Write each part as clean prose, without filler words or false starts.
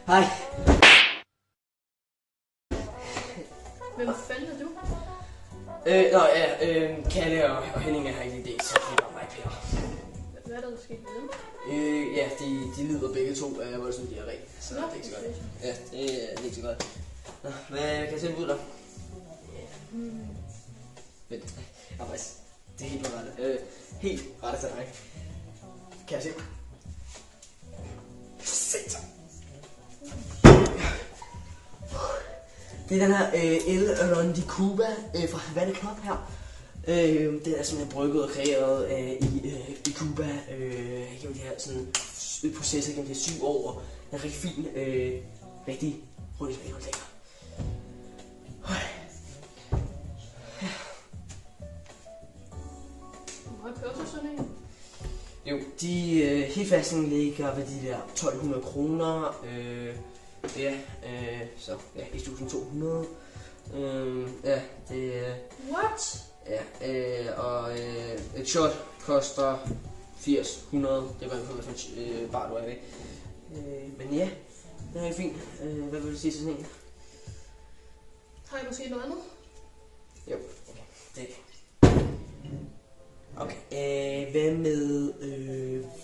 Hej. Hvem fanden er du? Kalle og Henning er her ikke idé, så det var mig, Per. Hvad er der sket med dem? Ja, de lider begge to af voldsom diarré, så Nå, det er ikke så godt. okay. Ja, det er ikke så godt. Nå, hvad kan jeg selv ud der? Vent, ja, faktisk, det er helt rette. Helt rette til dig. Kan jeg se? Satan. Det er den her El Ron de Cuba fra Havana Club her. Den er simpelthen brygget og kreeret i Cuba gennem de her sådan processer gennem de 7 år, og den er rigtig fin, rigtig hurtigt smag og lækker. Hvor meget kører sådan en? Jo, helt fasten ligger ved de der 1200 kroner. Så ja, 1200. Ja, det er... What? Ja, og et shot koster 80, 100, det var på hvilken bar du er ved. Men ja, det er rigtig fint. Hvad vil du sige til sådan en? Har I måske noget andet? Jo, okay. Det. Okay, hvad med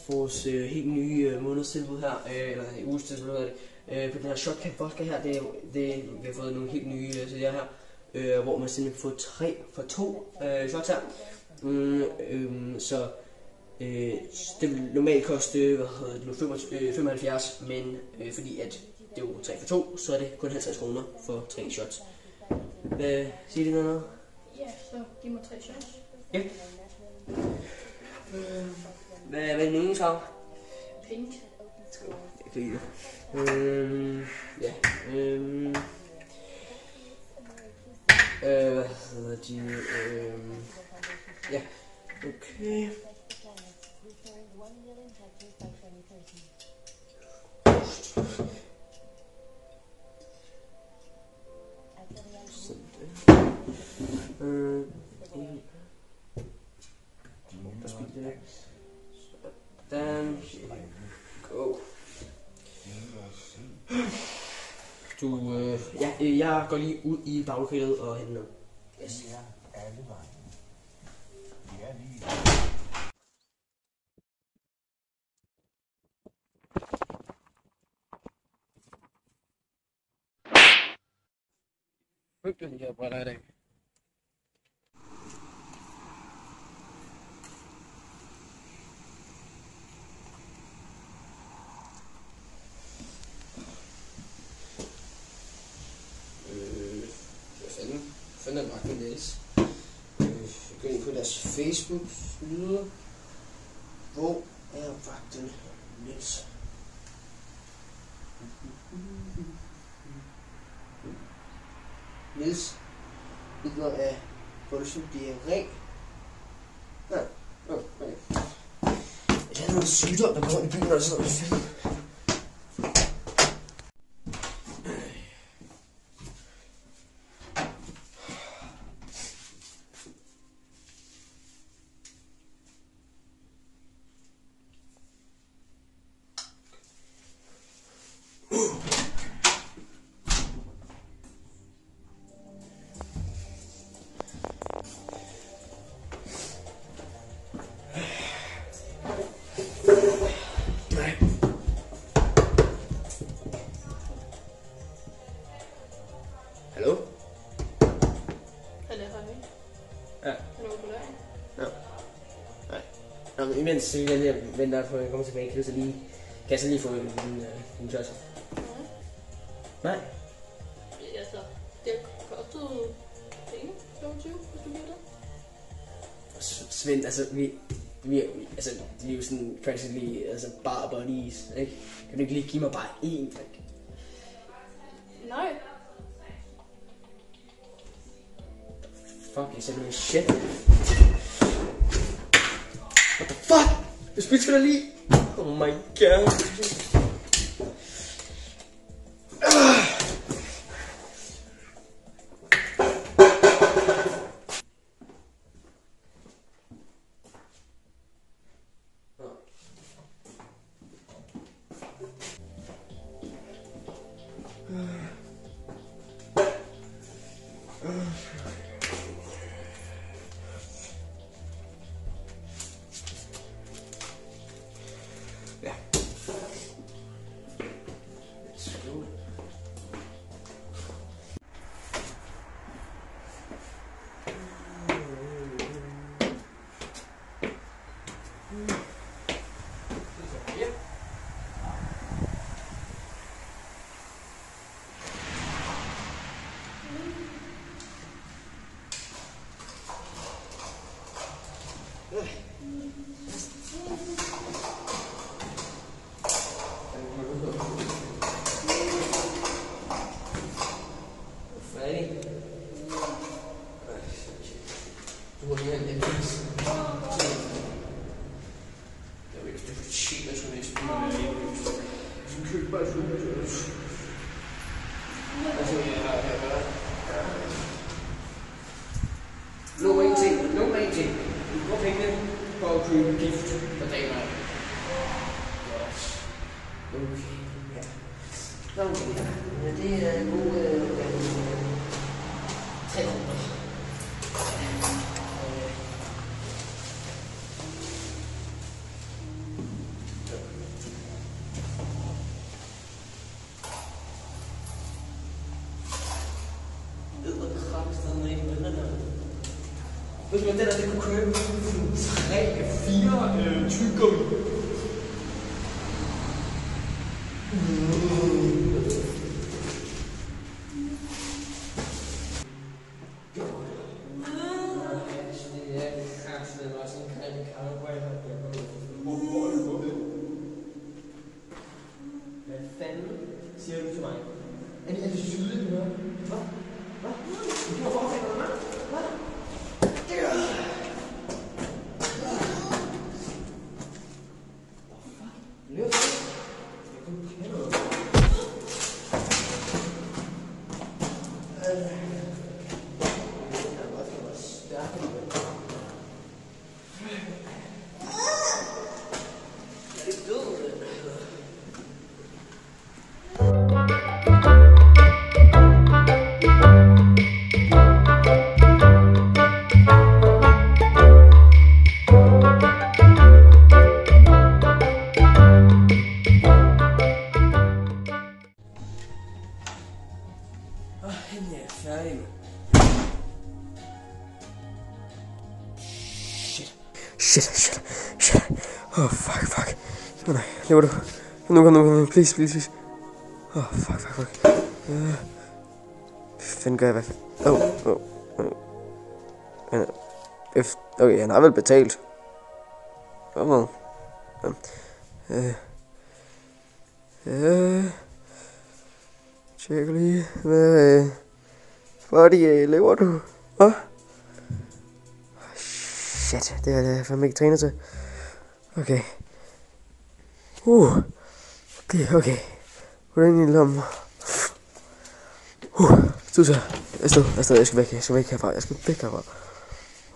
vores helt nye månedstilbud her, eller ugestilbud hedder det, på den her shotcap vodka her, vi har fået nogle helt nye CD'er her, hvor man simpelthen får 3 for 2 shots her. Så det vil normalt koste 75, men fordi at det er jo 3 for 2, så er det kun 50 kroner for 3 shots. Hvad siger det noget? Ja, så giv mig 3 shots. Ja. Hvad er din yndlingsfarve? Pink. Jeg kan lide det. Ja. Hvad hedder de? Ja. Okay. Sådan. Go. Jeg går lige ud i baglokalet og henter noget. Yes. Frygteligt, de her briller i dag. Hvad fanden er Mark og Niels? Gå ind på deres Facebook-side. Hvor er vagten Niels? Niels lider af voldsom diarré. Nej, okay. Det er noget sygdom, der går rundt i byen og sådan noget. Hallo? Eller har vi? Ja. Er du på døren? Ja. Nej. Nå, men imens så vil jeg vente på, at jeg kommer tilbage. Kan jeg så lige få en shot? Nej. Altså, det har kostet penge, 25, hvis du giver det. Svend, altså vi er jo sådan practically bar buddies, ikke? Kan du ikke lige give mig bare én, tak? Nej. Fuck, jeg sætter noget shit. What the fuck? Jeg spiller dig lige. Oh my god. Færdig. Du må lige have en pris. Jeg ved ikke, det fortjener som jeg spiller. Du køber bare et flugtøs. Altså, lov en ting. Du får pengene for at købe gift for damer. Okay, ja. Okay, ja, det er en god 3 kroner. Hvis man den der, det kunne købe 3-4 tyggegummi. Hvad fanden siger du til mig? Er det syge, du hører? Hvad? Du har forfældet mig? Hvad? Shit. Oh, fuck. Nej, lever du? Kom nu, please. Oh, fuck. Hvad gør jeg, hvad okay, han har vel betalt. Hvad? Tjekker lige, hvad fordi lever du? Hvad? Shit, det er jeg fandme ikke trænet til. Okay. Okay. Hvordan i lommen? Tusind. Afsted. Jeg skal væk herfra.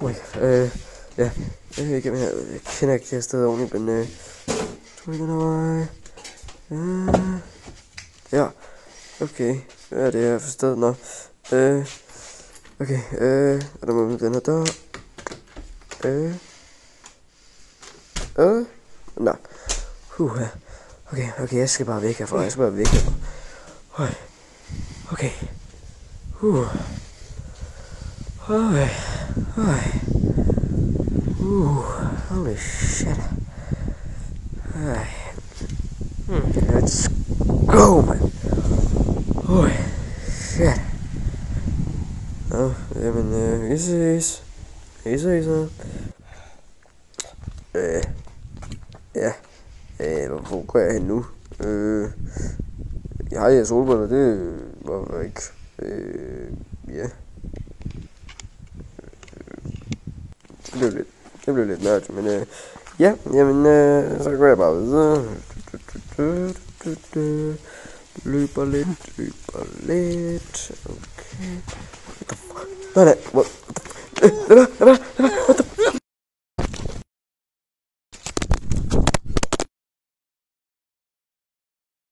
Oh my god. Ja. Jeg kender ikke det her sted ordentligt, men tror jeg den her vej. Ja. Okay. Hvad er det her for sted? Nå. Okay. Og der må vi den her dør. Nå. Okay, jeg skal bare væk herfra. Okay. Holy shit. Let's go, man. Shit. Jamen, vi ses. Ja. Hvor går jeg hen nu? Jeg har jeres solbriller, det var ikke. Ja. Det blev lidt mørkt, men ja, jamen, så går jeg bare videre. Løber lidt. Okay. Nej, what the